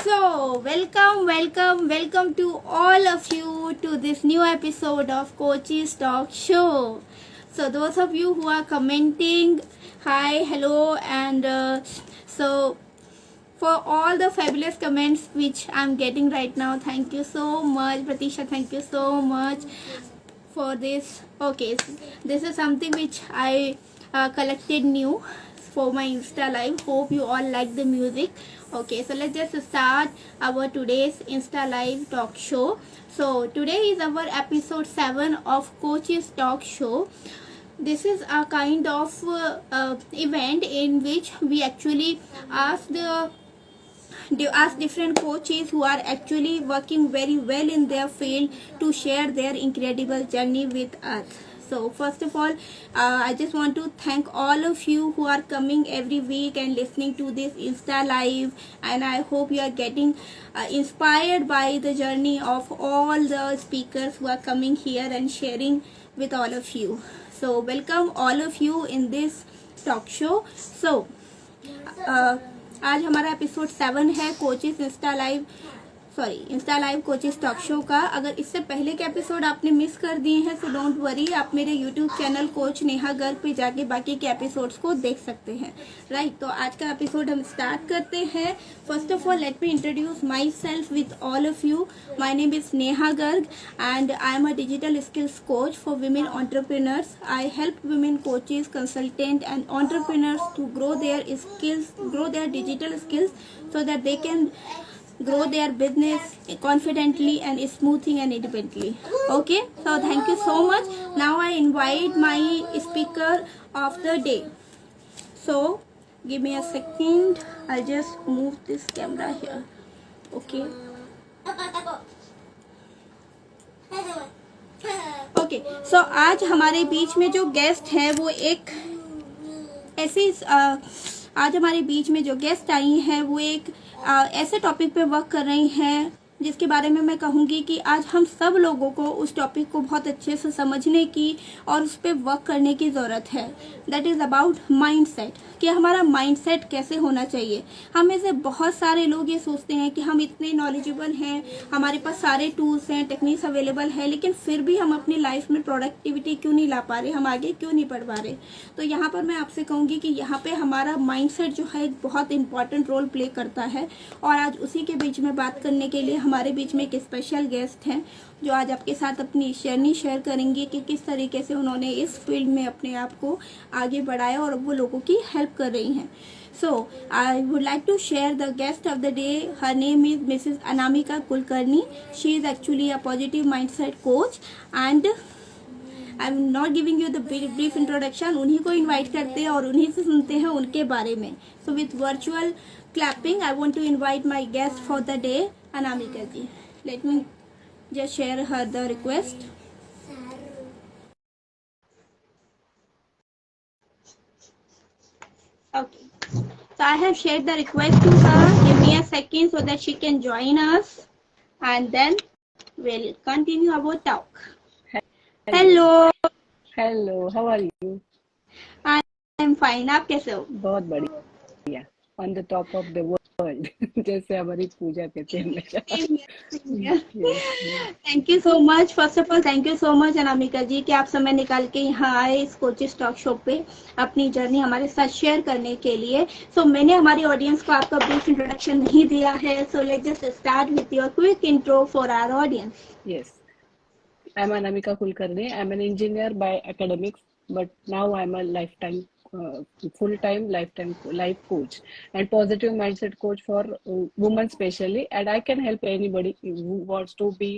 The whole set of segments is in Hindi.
So, welcome to all of you to this new episode of Coach's Talk Show. So, those of you who are commenting, hi, hello, and so for all the fabulous comments which I'm getting right now, thank you so much, Pratisha. Thank you so much for this. Okay, this is something which I collected new for my Insta live. Hope you all like the music. Okay, so let's just start our today's Insta live talk show. So today is our episode 7 of Coach's Talk Show. This is a kind of event in which we actually ask different coaches who are actually working very well in their field to share their incredible journey with us. So first of all, I just want to thank all of you who are coming every week and listening to this Insta live, and I hope you are getting inspired by the journey of all the speakers who are coming here and sharing with all of you. So welcome all of you in this talk show. So आज हमारा एपिसोड 7 है coaches Insta live coaches talk show का. अगर इससे पहले के एपिसोड आपने मिस कर दिए हैं सो डोंट वरी, आप मेरे YouTube channel coach Neha Garg पे जाके बाकी के एपिसोड्स को देख सकते हैं. राइट, तो आज का एपिसोड हम स्टार्ट करते हैं. First of all let me introduce my self with all of you. My name is Neha Garg and I am a digital skills coach for women entrepreneurs. I help women coaches, consultant and entrepreneurs to grow their digital skills so that they can grow their business confidently and smoothly and independently. Okay, so thank you so much. Now I invite my speaker of the day. So give me a second, I'll just move this camera here. Okay, okay. So आज हमारे बीच में जो गेस्ट है वो एक ऐसी आज हमारे बीच में जो गेस्ट आई हैं वो एक ऐसे टॉपिक पे वर्क कर रही हैं जिसके बारे में मैं कहूँगी कि आज हम सब लोगों को उस टॉपिक को बहुत अच्छे से समझने की और उस पर वर्क करने की ज़रूरत है. दैट इज़ अबाउट माइंडसेट, कि हमारा माइंडसेट कैसे होना चाहिए. हम में से बहुत सारे लोग ये सोचते हैं कि हम इतने नॉलेजेबल हैं, हमारे पास सारे टूल्स हैं, टेक्निक्स अवेलेबल हैं, लेकिन फिर भी हम अपनी लाइफ में प्रोडक्टिविटी क्यों नहीं ला पा रहे, हम आगे क्यों नहीं बढ़ पा रहे. तो यहाँ पर मैं आपसे कहूँगी कि यहाँ पर हमारा माइंडसेट जो है एक बहुत इंपॉर्टेंट रोल प्ले करता है. और आज उसी के बीच में बात करने के लिए हमारे बीच में एक स्पेशल गेस्ट हैं जो आज आपके साथ अपनी जर्नी शेयर करेंगे कि किस तरीके से उन्होंने इस फील्ड में अपने आप को आगे बढ़ाया और वो लोगों की हेल्प कर रही हैं. So I would like to share the guest of the day. Her name is Mrs Anamika Kulkarni. She is actually a positive mindset coach and I am not giving you the brief introduction. उन्हीं को इन्वाइट करते हैं और उन्हीं से सुनते हैं उनके बारे में. So with virtual clapping, I want to invite my guest for the day, Anamika ji. Let me just share her the request. Okay, so I have shared the request to her. Give me a second so that she can join us and then we'll continue our talk. Hello. Hello, how are you? I'm fine. आप कैसे हो? बहुत बढ़िया. On the top of the world जैसे हमारी पूजा कहते हैं हमेशा. Thank you so much. First of all thank you so much Anamika ji कि आप समय निकाल के यहाँ आए इस कोचेस टॉक शो पे अपनी जर्नी हमारे साथ शेयर करने के लिए. सो मैंने हमारी ऑडियंस को आपका ब्रीफ इंट्रोडक्शन नहीं दिया है. So let's just start with your quick intro for our audience. Yes, I am Anamika Kulkarni. I am an engineer by academics, but now I am a full-time life coach and positive mindset coach for women especially, and I can help anybody who wants to be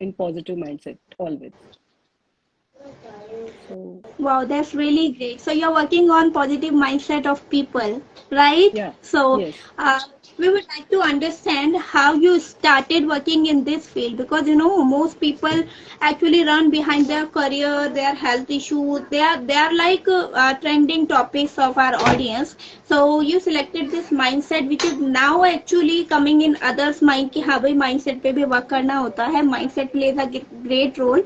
in positive mindset always. So wow, that's really great. So you're working on positive mindset of people, right? yeah. So Yes. we would like to understand how you started working in this field, because you know most people actually run behind their career, their health issues. They are like trending topics of our audience. So you selected this mindset which is now actually coming in others mind कि हाँ भाई mindset पे भी work करना होता है. Mindset plays a great role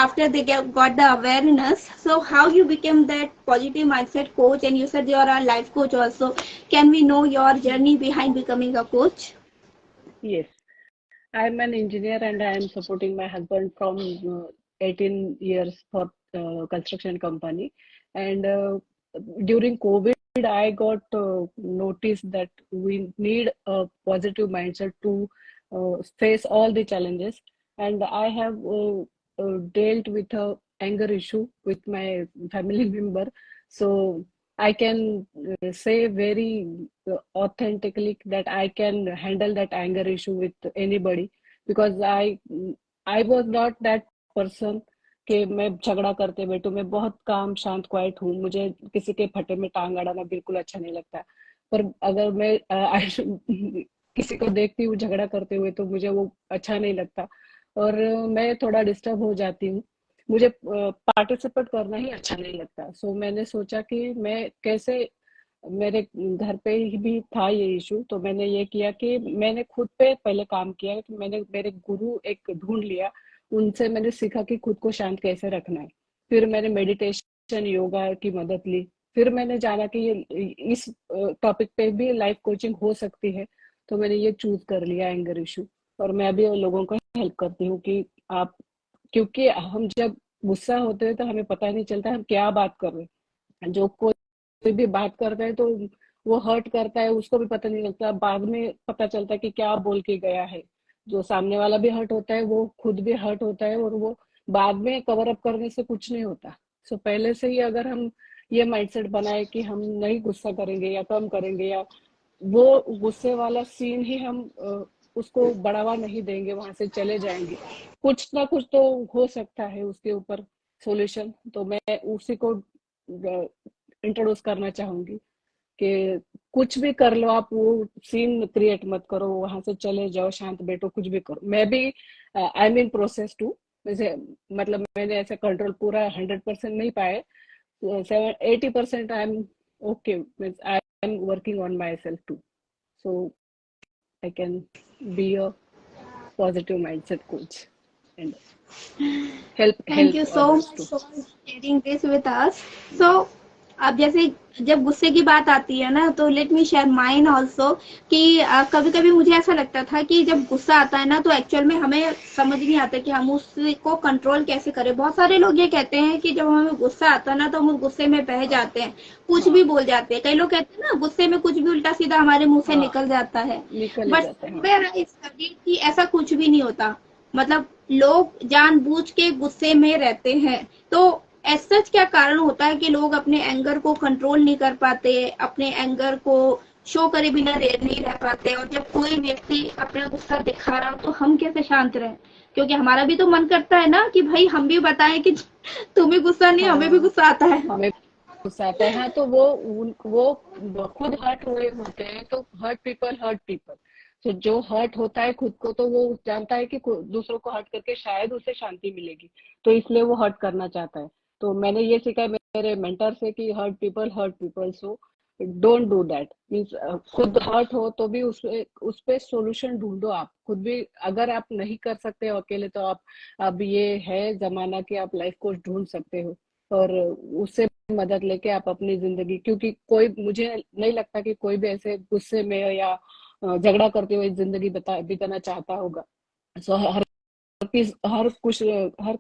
after they got the awareness. So how you became that positive mindset coach, and you said you are a life coach also. Can we know your journey behind becoming a coach? Yes, I am an engineer and I am supporting my husband from 18 years for construction company. And during COVID, I got notice that we need a positive mindset to face all the challenges. And I have dealt with a anger issue with my family member. So I can say very authentically that I can handle that anger issue with anybody, because I was not that person कि मैं झगड़ा करते बैठूं। मैं बहुत काम शांत क्वाइट हूँ, मुझे किसी के फटे में टांग अड़ाना बिल्कुल अच्छा नहीं लगता। पर अगर मैं किसी को देखती हूँ झगड़ा करते हुए तो मुझे वो अच्छा नहीं लगता, और मैं थोड़ा डिस्टर्ब हो जाती हूँ। मुझे पार्टिसिपेट करना ही अच्छा नहीं लगता। सो मैंने सोचा कि मैं कैसे, मेरे घर पे ही भी था ये इशू, तो मैंने ये किया कि मैंने खुद पे पहले काम किया। तो मैंने मेरे गुरु एक ढूंढ लिया, उनसे मैंने सीखा कि खुद को शांत कैसे रखना है। फिर मैंने मेडिटेशन योगा की मदद ली। फिर मैंने जाना कि ये इस टॉपिक पे भी लाइफ कोचिंग हो सकती है, तो मैंने ये चूज कर लिया एंगर इशू। और मैं अभी लोगों को हेल्प करती हूँ कि आप, क्योंकि हम जब गुस्सा होते हैं तो हमें पता नहीं चलता हम क्या बात कर रहे हैं। जो कोई भी बात करता है तो वो हर्ट करता है, उसको भी पता नहीं लगता, बाद में पता चलता है कि क्या बोल के गया है। जो सामने वाला भी हर्ट होता है, वो खुद भी हर्ट होता है, और वो बाद में कवर अप करने से कुछ नहीं होता। सो पहले से ही अगर हम ये माइंडसेट बनाए कि हम नहीं गुस्सा करेंगे या कम करेंगे, या वो गुस्से वाला सीन ही हम उसको बढ़ावा नहीं देंगे, वहां से चले जाएंगे, कुछ ना कुछ तो हो सकता है उसके ऊपर सॉल्यूशन। तो मैं उसी को इंट्रोड्यूस करना चाहूंगी कि कुछ भी कर लो आप, वो सीन क्रिएट मत करो, वहां से चले जाओ, शांत बैठो, कुछ भी करो। मैं भी I am in process too, वैसे मतलब मैंने ऐसे कंट्रोल पूरा 100% नहीं पाए, 80% I am okay, I am working on myself too, so I can be a positive mindset coach and thank help you so others much too. For sharing this with us. So अब जैसे जब गुस्से की बात आती है ना, तो let me share mine also कि कभी कभी मुझे ऐसा लगता था कि जब गुस्सा आता है ना, तो एक्चुअल में हमें समझ नहीं आता कि हम उसको कंट्रोल कैसे करें। बहुत सारे लोग ये कहते हैं कि जब हमें गुस्सा आता है ना, तो हम उस गुस्से में बह जाते हैं, कुछ भी हाँ बोल जाते हैं। कई लोग कहते हैं ना, गुस्से में कुछ भी उल्टा सीधा हमारे मुंह से हाँ, निकल जाता है। निकल ही बट जाता है। हाँ समवेयर आई स्टडीड कि ऐसा कुछ भी नहीं होता। मतलब लोग जानबूझ के गुस्से में रहते हैं। तो ऐसा क्या कारण होता है कि लोग अपने एंगर को कंट्रोल नहीं कर पाते, अपने एंगर को शो करे बिना नहीं रह पाते, और जब कोई व्यक्ति अपना गुस्सा दिखा रहा हो तो हम कैसे शांत रहें? क्योंकि हमारा भी तो मन करता है ना कि भाई हम भी बताएं कि तुम्हें गुस्सा नहीं, हमें भी हाँ, गुस्सा आता है। हमें गुस्सा आता है। हाँ, तो वो खुद हर्ट हुए होते हैं, तो हर्ट पीपल। तो जो हर्ट होता है खुद को, तो वो जानता है कि दूसरों को हर्ट करके शायद उसे शांति मिलेगी, तो इसलिए वो हर्ट करना चाहता है। तो मैंने ये सीखा है मेरे मेंटर से कि hurt people, so don't do that. Means खुद हर्ट हो तो भी उस पे सॉल्यूशन ढूंढो आप खुद भी। अगर आप नहीं कर सकते हो अकेले, तो आप, अब ये है जमाना कि आप लाइफ कोच ढूंढ सकते हो, और उससे मदद लेके आप अपनी जिंदगी, क्योंकि कोई, मुझे नहीं लगता कि कोई भी ऐसे गुस्से में या झगड़ा करते हुए जिंदगी बिताना चाहता होगा। सो हर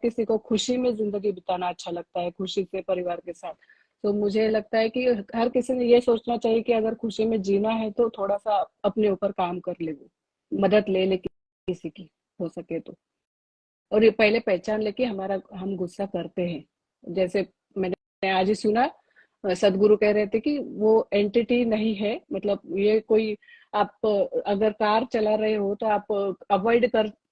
किसी को खुशी में जिंदगी बिताना अच्छा लगता है, खुशी से परिवार के साथ। तो मुझे लगता है कि हर किसी ने ये सोचना चाहिए कि अगर खुशी में जीना है तो थोड़ा सा अपने ऊपर काम कर ले, वो मदद ले ले किसी की, हो सके तो। और ये पहले पहचान लेके हम गुस्सा करते हैं। जैसे मैंने आज ही सुना, सदगुरु कह रहे थे कि वो एंटिटी नहीं है, मतलब ये कोई, आप अगर कार चला रहे हो तो आप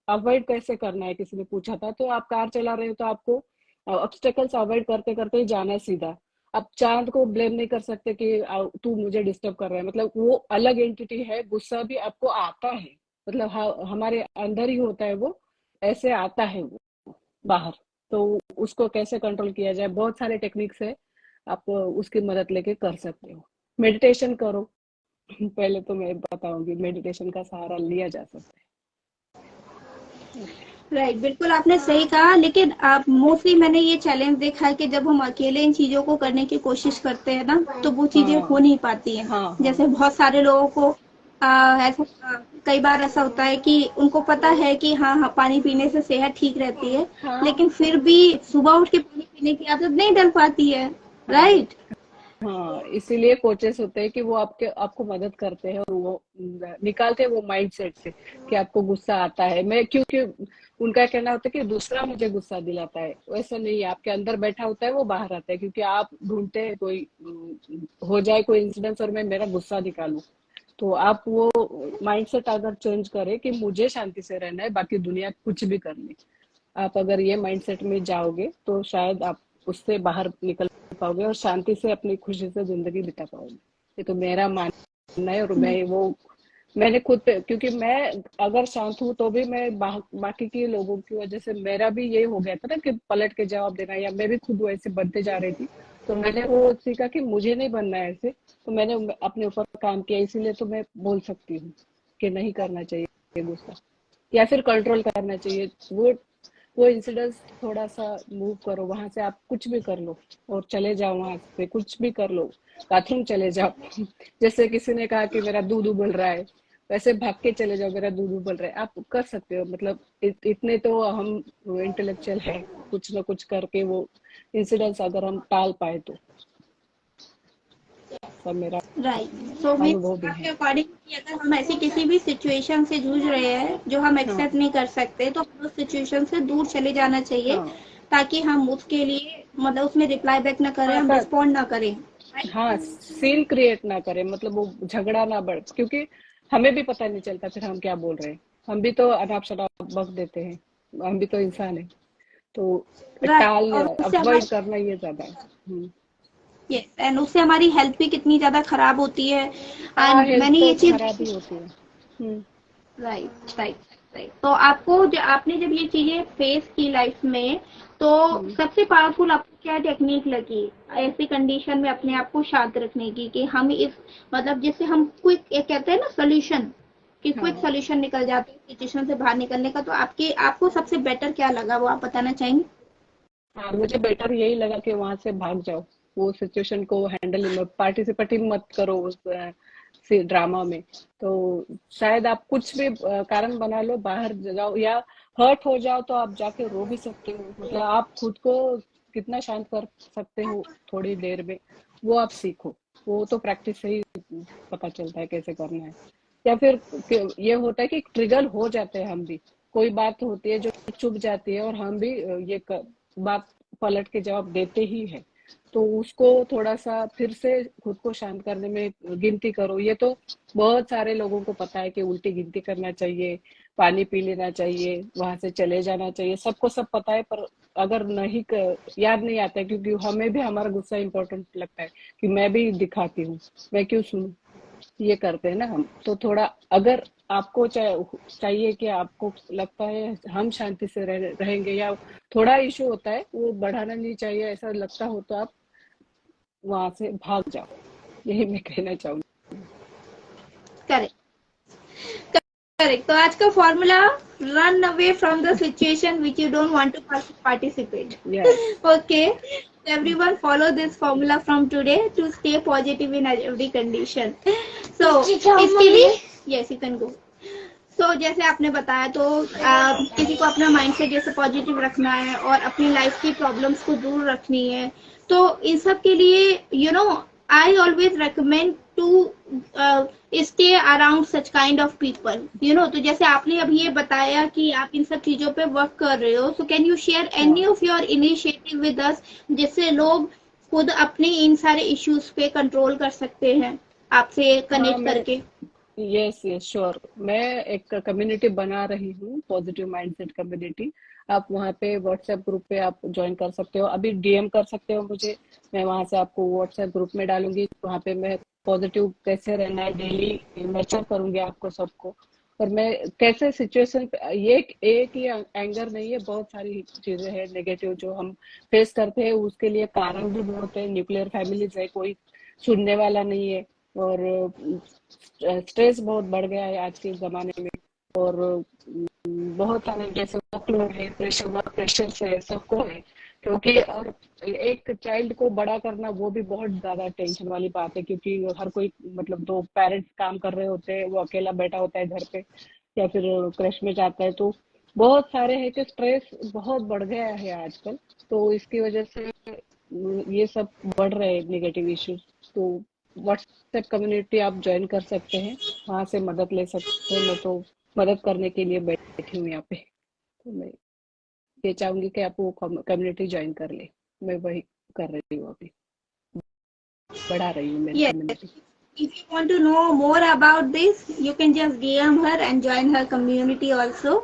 अवॉइड कैसे करना है, किसी ने पूछा था। तो आप कार चला रहे हो तो आपको ऑब्स्टेकल्स अवॉइड करते करते ही जाना है सीधा। आप चांद को ब्लेम नहीं कर सकते कि तू मुझे डिस्टर्ब कर रहा है, मतलब वो अलग एंटिटी है। गुस्सा भी आपको आता है, मतलब हमारे अंदर ही होता है वो, ऐसे आता है वो बाहर। तो उसको कैसे कंट्रोल किया जाए, बहुत सारे टेक्निक्स है, आप उसकी मदद लेके कर सकते हो। मेडिटेशन करो। पहले तो मैं बताऊंगी मेडिटेशन का सहारा लिया जा सकता है। राइट, बिल्कुल आपने सही कहा। लेकिन आप मोस्टली मैंने ये चैलेंज देखा है कि जब हम अकेले इन चीजों को करने की कोशिश करते हैं ना, तो वो चीजें हो हाँ नहीं पाती हैं। हाँ हाँ जैसे बहुत सारे लोगों को ऐसा कई बार ऐसा होता है कि उनको पता है कि हाँ हाँ पानी पीने से सेहत ठीक रहती है, हाँ लेकिन फिर भी सुबह उठ के पानी पीने की आदत नहीं डल पाती है, हाँ राइट? हाँ, इसीलिए कोचेस होते हैं कि वो आपको मदद करते हैं और वो निकालते हैं वो माइंडसेट से कि आपको गुस्सा आता है। मैं क्योंकि उनका कहना होता है कि दूसरा मुझे गुस्सा दिलाता है, वैसा नहीं है, आपके अंदर बैठा होता है वो बाहर आता है, क्योंकि आप ढूंढते हैं कोई हो जाए कोई इंसिडेंस और मैं मेरा गुस्सा निकालूं। तो आप वो माइंडसेट अगर चेंज करें कि मुझे शांति से रहना है, बाकी दुनिया कुछ भी कर ले, आप अगर ये माइंडसेट में जाओगे तो शायद आप उससे बाहर निकल पाओगे और शांति से अपनी खुशी से जिंदगी बिता पाओगे। ये तो मेरा मानना है। और मैं वो मैंने खुद पे, क्योंकि मैं अगर शांत हूँ तो भी मैं बाकी के लोगों की वजह से मेरा भी यही हो गया था ना कि पलट के जवाब देना, या मैं भी खुद वैसे बनते जा रही थी। तो मैंने वो सीखा कि मुझे नहीं बनना है ऐसे, तो मैंने अपने ऊपर काम किया। इसीलिए तो मैं बोल सकती हूँ कि नहीं करना चाहिए गुस्सा, या फिर कंट्रोल करना चाहिए। वो इंसिडेंस थोड़ा सा मूव करो, वहां से आप कुछ भी कर लो और चले जाओ, वहां से कुछ भी कर लो, बाथरूम चले जाओ जैसे किसी ने कहा कि मेरा दूध उबल रहा है, वैसे भाग के चले जाओ, मेरा दूध उबल रहा है, आप कर सकते हो। मतलब इतने तो हम इंटेलेक्चुअल है, कुछ ना कुछ करके वो इंसिडेंट्स अगर हम टाल पाए तो। सब मेरा राइट। सो मीन्स अनुभव भी आपके है। अकॉर्डिंग कि अगर हम ऐसी किसी भी सिचुएशन से जूझ रहे हैं जो हम हाँ एक्सेप्ट नहीं कर सकते, तो हम उस सिचुएशन से दूर चले जाना चाहिए, हाँ ताकि हम उसके लिए मतलब उसमें रिप्लाई बैक ना करें, हाँ हम रिस्पॉन्ड ना करें। हाँ, सीन क्रिएट ना करे, मतलब वो झगड़ा ना बढ़, क्योंकि हमें भी पता नहीं चलता फिर हम क्या बोल रहे हैं। हम भी तो अनाप शनाप बक देते हैं, हम भी तो इंसान है। तो राइट। टाल और उससे अवॉइड हमारी, करना ये ज्यादा है। यस, एंड उससे हमारी हेल्थ भी कितनी ज्यादा खराब होती है। हाँ, एंड हेल्थ मैंने तो ये चीज खराब देखी। ही होती है। हम्म। Right, right, right. तो आपको आपने जब ये चीजें फेस की लाइफ में, तो हम्म। सबसे पावरफुल आपको क्या टेक्निक लगी ऐसी कंडीशन में अपने आप को शांत रखने की, कि हम इस मतलब जिससे हम क्विक, एक कहते हैं ना सोल्यूशन, कि क्विक हाँ सोल्यूशन निकल जाते हैं सिचुएशन से बाहर निकलने का, तो आपके आपको सबसे बेटर क्या लगा वो आप बताना चाहेंगे? हाँ, मुझे बेटर यही लगा कि वहां से भाग जाओ, वो सिचुएशन को हैंडल पार्टिसिपेट ही मत करो उस ड्रामा में। तो शायद आप कुछ भी कारण बना लो, बाहर जाओ, या हर्ट हो जाओ तो आप जाके रो भी सकते हो। मतलब आप खुद को कितना शांत कर सकते हो थोड़ी देर में, वो आप सीखो। वो तो प्रैक्टिस से ही पता चलता है कैसे करना है। या फिर ये होता है कि ट्रिगर हो जाते हैं हम भी, कोई बात होती है जो चुभ जाती है और हम भी बात पलट के जवाब देते ही है। तो उसको थोड़ा सा फिर से खुद को शांत करने में गिनती करो। ये तो बहुत सारे लोगों को पता है कि उल्टी गिनती करना चाहिए, पानी पी लेना चाहिए, वहां से चले जाना चाहिए, सबको सब पता है। पर अगर नहीं याद नहीं आता है, क्योंकि हमें भी हमारा गुस्सा इंपॉर्टेंट लगता है कि मैं भी दिखाती हूँ, मैं क्यों सुनूं, ये करते हैं ना हम। तो थोड़ा अगर आपको चाहिए कि आपको लगता है हम शांति से रहेंगे, या थोड़ा इशू होता है वो बढ़ाना नहीं चाहिए, ऐसा लगता हो तो आप वहां से भाग जाओ, यही मैं कहना चाहूंगी। Correct, correct. तो आज का formula, run away from the situation which you don't want to participate. Yes. Okay, everyone follow this formula from today to stay positive in every condition. So इसके लिए, yes you can go. So जैसे आपने बताया, तो किसी को अपना माइंडसेट जैसे पॉजिटिव रखना है और अपनी लाइफ की प्रॉब्लम्स को दूर रखनी है, तो इन सब के लिए I always recommend to stay around such kind of people, तो जैसे आपने अभी ये बताया कि आप इन सब चीजों पे वर्क कर रहे हो, सो कैन यू शेयर हाँ any of your initiative with us, जिससे लोग खुद अपने इन सारे इश्यूज पे कंट्रोल कर सकते हैं आपसे हाँ, कनेक्ट मैं करके? यस यस श्योर, मैं एक कम्युनिटी बना रही हूँ, पॉजिटिव माइंडसेट कम्युनिटी। आप वहाँ पे व्हाट्सएप ग्रुप पे आप ज्वाइन कर सकते हो, अभी डीएम कर सकते हो मुझे, मैं वहाँ से आपको व्हाट्सएप ग्रुप में डालूंगी। वहाँ पे मैं पॉजिटिव कैसे रहना है डेली नर्चर करूंगी आपको सबको। और मैं कैसे सिचुएशन पे, ये एक ही एंगर नहीं है, बहुत सारी चीजें हैं नेगेटिव जो हम फेस करते हैं, उसके लिए कारण भी बहुत है। न्यूक्लियर फैमिलीज है, कोई सुनने वाला नहीं है, और स्ट्रेस बहुत बढ़ गया है आज के जमाने में। और बहुत सारे जैसे वर्कलोड है, प्रेशर, वर्क प्रेशर से सबको है, क्योंकि और एक चाइल्ड को बड़ा करना वो भी बहुत ज्यादा टेंशन वाली बात है, क्योंकि हर कोई मतलब दो पेरेंट्स काम कर रहे होते हैं, वो अकेला बैठा होता है घर पे या फिर क्रश में जाता है, तो बहुत सारे है कि स्ट्रेस बहुत बढ़ गया है आजकल। तो इसकी वजह से ये सब बढ़ रहे हैं नेगेटिव इश्यूज। तो व्हाट्सएप कम्युनिटी आप ज्वाइन कर सकते हैं, वहां से मदद ले सकते हैं। मैं तो मदद करने के लिए बैठी हूँ यहाँ पे। तो मैं ये चाहूंगी कि आप वो कम्युनिटी ज्वाइन कर ले। मैं वही कर रही हूँ अभी, बढ़ा रही हूँ मेरी Yes. Community. If you want to know more about this, you can just DM her and join her community also.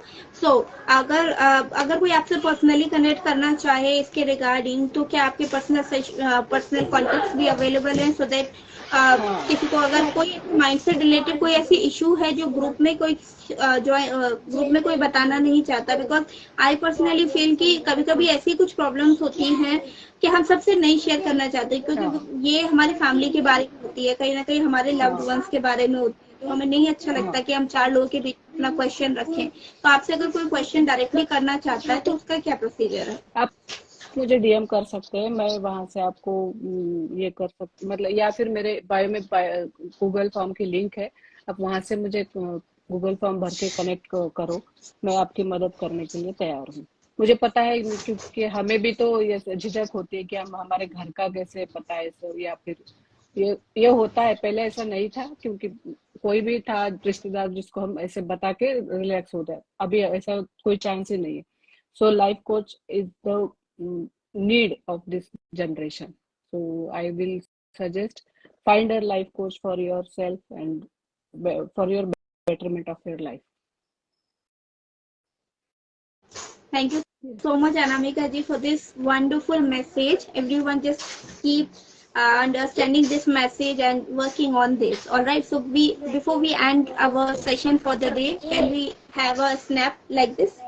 So, अगर कोई आपसे पर्सनली कनेक्ट करना चाहे इसके रिगार्डिंग, तो क्या आपके पर्सनल कॉन्टेक्ट्स भी अवेलेबल हैं, सो दैट हाँ किसी को अगर कोई माइंड से रिलेटेड कोई ऐसी इशू है जो ग्रुप में कोई ग्रुप में कोई बताना नहीं चाहता, बिकॉज आई पर्सनली फील कि कभी कभी ऐसी कुछ प्रॉब्लम्स होती हैं कि हम सबसे नहीं शेयर करना चाहते, हाँ क्योंकि ये हमारी फैमिली के बारे में होती है, कहीं ना कहीं हमारे लव्ड हाँ वंस के बारे में होती है, तो हमें नहीं अच्छा लगता हाँ। कि हम 4 लोगों के बीच में अपना क्वेश्चन रखें। तो आपसे अगर कोई क्वेश्चन डायरेक्टली करना चाहता है तो उसका क्या प्रोसीजर है? आप मुझे डीएम कर सकते हैं, मैं वहां से आपको ये कर सकती मतलब, या फिर मेरे बायो में गूगल फॉर्म की लिंक है, आप वहां से मुझे गूगल फॉर्म भर के कनेक्ट करो। मैं आपकी मदद करने के लिए तैयार हूँ। मुझे पता है, क्योंकि हमें भी तो ये झिझक होती है कि हम हमारे घर का कैसे पता है सब, या फिर ये होता है। पहले ऐसा नहीं था, क्योंकि कोई भी था रिश्तेदार जिसको हम ऐसे बता के रिलैक्स हो जाए, अभी ऐसा कोई चांस ही नहीं है। So life coach is the need of this generation. So I will suggest find a life coach for yourself and for your betterment of your life. Thank you Yes. so much, Anamika ji, for this wonderful message. Everyone just keep understanding this message and working on this. All right. So before we end our session for the day, can we have a snap like this?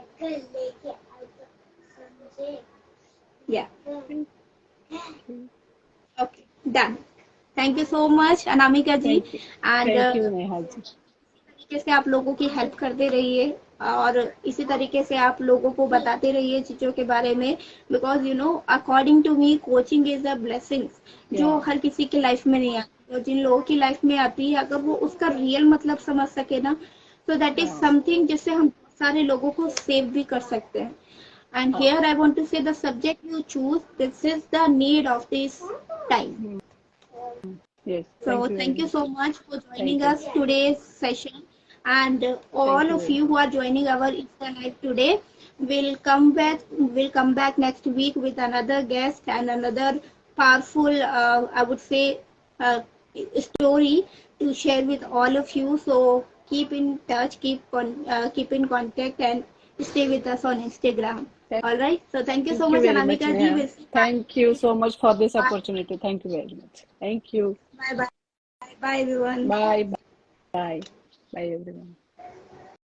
Yeah. Okay. Done. Thank you so much, Anamika ji. Thank you. And Thank you, Neha ji. तरीके से आप लोगों की हेल्प करते रहिए और इसी तरीके से आप लोगों को बताते रहिए चीजों के बारे में, because you know according to me coaching is a blessing जो Yeah. हर किसी की लाइफ में नहीं आती, और जिन लोगों की लाइफ में आती है अगर वो उसका रियल मतलब समझ सके ना, तो दैट इज हाँ समथिंग जिससे हम सारे लोगों को सेव भी कर सकते हैं. एंड हाँ. हियर आई वांट टू से the subject you choose, this is the need of this time. Yes. So Thank you very thank you so much. much for joining Thank you. us today's session, and Thank all you of very you who much. are joining our Insta Live today will come back next week with another guest and another powerful, I would say, uh, story to share with all of you. So keep in touch, keep in contact, and stay with us on Instagram. All right. So thank you so Thank you much, very much, Anamika ji. Neha. We'll see you Thank you so much for this Bye. opportunity. Thank you very much. Thank you. Bye. Bye. Bye, everyone. Bye. Bye. Bye, everyone.